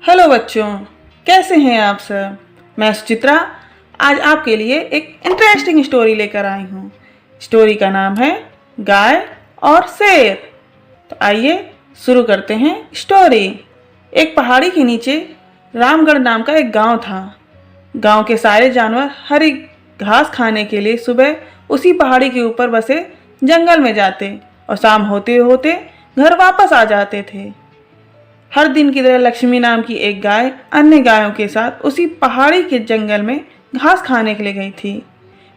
Hello बच्चों, कैसे हैं आप सब। मैं सुचित्रा आज आपके लिए एक इंटरेस्टिंग स्टोरी लेकर आई हूँ। स्टोरी का नाम है गाय और शेर। तो आइए शुरू करते हैं स्टोरी। एक पहाड़ी के नीचे रामगढ़ नाम का एक गांव था। गांव के सारे जानवर हरी घास खाने के लिए सुबह उसी पहाड़ी के ऊपर बसे जंगल में जाते और शाम होते होते घर वापस आ जाते थे। हर दिन की तरह लक्ष्मी नाम की एक गाय अन्य गायों के साथ उसी पहाड़ी के जंगल में घास खाने के लिए गई थी।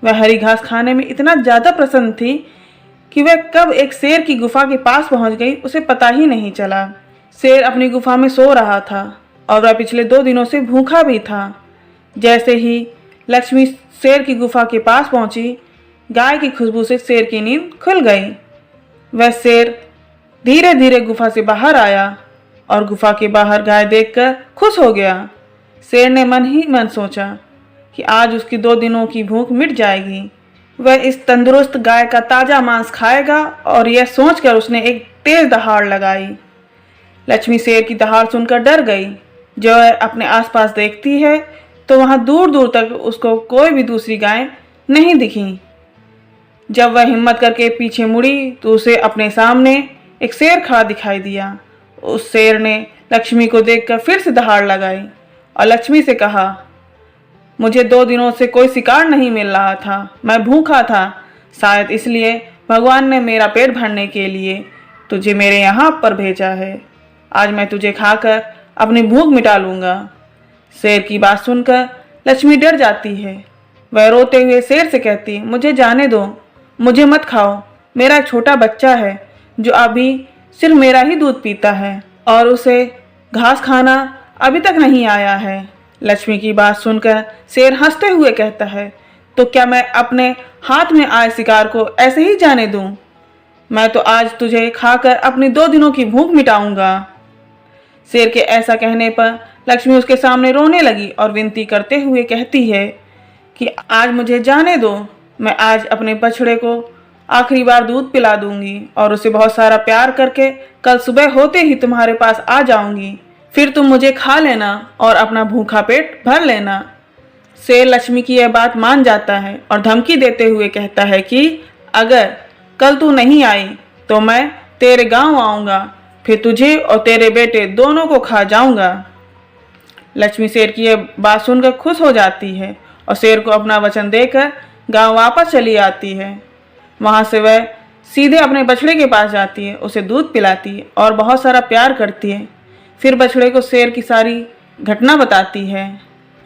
वह हरी घास खाने में इतना ज़्यादा प्रसन्न थी कि वह कब एक शेर की गुफा के पास पहुंच गई उसे पता ही नहीं चला। शेर अपनी गुफा में सो रहा था और वह पिछले 2 दिनों से भूखा भी था। जैसे ही लक्ष्मी शेर की गुफा के पास पहुंची, गाय की खुशबू से शेर की नींद खुल गई। वह शेर धीरे धीरे गुफा से बाहर आया और गुफा के बाहर गाय देखकर खुश हो गया। शेर ने मन ही मन सोचा कि आज उसकी 2 दिनों की भूख मिट जाएगी। वह इस तंदुरुस्त गाय का ताज़ा मांस खाएगा और यह सोचकर उसने एक तेज दहाड़ लगाई। लक्ष्मी शेर की दहाड़ सुनकर डर गई। जब वह अपने आसपास देखती है तो वहाँ दूर दूर तक उसको कोई भी दूसरी गाय नहीं दिखी। जब वह हिम्मत करके पीछे मुड़ी तो उसे अपने सामने एक शेर खड़ा दिखाई दिया। उस शेर ने लक्ष्मी को देखकर फिर से दहाड़ लगाई और लक्ष्मी से कहा, मुझे 2 दिनों से कोई शिकार नहीं मिल रहा था। मैं भूखा था, शायद इसलिए भगवान ने मेरा पेट भरने के लिए तुझे मेरे यहाँ पर भेजा है। आज मैं तुझे खाकर अपनी भूख मिटा लूँगा। शेर की बात सुनकर लक्ष्मी डर जाती है। वह रोते हुए शेर से कहती, मुझे जाने दो, मुझे मत खाओ। मेरा एक छोटा बच्चा है जो अभी सिर्फ मेरा ही दूध पीता है और उसे घास खाना अभी तक नहीं आया है। लक्ष्मी की बात सुनकर शेर हंसते हुए कहता है, तो क्या मैं अपने हाथ में आए शिकार को ऐसे ही जाने दूं? मैं तो आज तुझे खाकर अपनी 2 दिनों की भूख मिटाऊंगा। शेर के ऐसा कहने पर लक्ष्मी उसके सामने रोने लगी और विनती करते हुए कहती है कि आज मुझे जाने दो। मैं आज अपने बछड़े को आखिरी बार दूध पिला दूंगी और उसे बहुत सारा प्यार करके कल सुबह होते ही तुम्हारे पास आ जाऊंगी। फिर तुम मुझे खा लेना और अपना भूखा पेट भर लेना। शेर लक्ष्मी की यह बात मान जाता है और धमकी देते हुए कहता है कि अगर कल तू नहीं आई तो मैं तेरे गांव आऊँगा, फिर तुझे और तेरे बेटे दोनों को खा जाऊँगा। लक्ष्मी शेर की यह बात सुनकर खुश हो जाती है और शेर को अपना वचन देकर गांव वापस चली आती है। वहाँ से वह सीधे अपने बछड़े के पास जाती है, उसे दूध पिलाती है और बहुत सारा प्यार करती है। फिर बछड़े को शेर की सारी घटना बताती है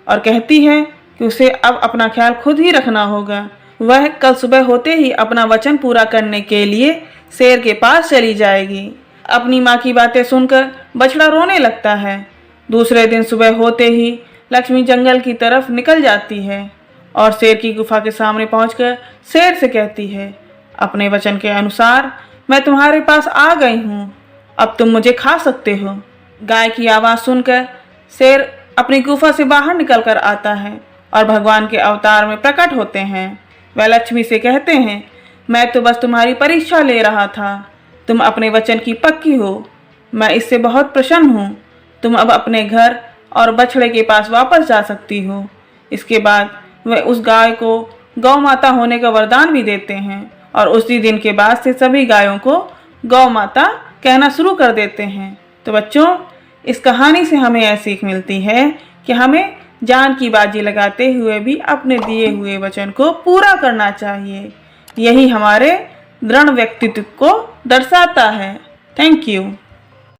और कहती है कि उसे अब अपना ख्याल खुद ही रखना होगा। वह कल सुबह होते ही अपना वचन पूरा करने के लिए शेर के पास चली जाएगी। अपनी माँ की बातें सुनकर बछड़ा रोने लगता है। दूसरे दिन सुबह होते ही लक्ष्मी जंगल की तरफ निकल जाती है और शेर की गुफा के सामने पहुंचकर शेर से कहती है, अपने वचन के अनुसार मैं तुम्हारे पास आ गई हूँ, अब तुम मुझे खा सकते हो। गाय की आवाज़ सुनकर शेर अपनी गुफा से बाहर निकलकर आता है और भगवान के अवतार में प्रकट होते हैं। वह लक्ष्मी से कहते हैं, मैं तो बस तुम्हारी परीक्षा ले रहा था। तुम अपने वचन की पक्की हो, मैं इससे बहुत प्रसन्न हूँ। तुम अब अपने घर और बछड़े के पास वापस जा सकती हो। इसके बाद वह उस गाय को गौ माता होने का वरदान भी देते हैं और उसी दिन के बाद से सभी गायों को गौ माता कहना शुरू कर देते हैं। तो बच्चों, इस कहानी से हमें यह सीख मिलती है कि हमें जान की बाजी लगाते हुए भी अपने दिए हुए वचन को पूरा करना चाहिए। यही हमारे दृढ़ व्यक्तित्व को दर्शाता है। Thank you.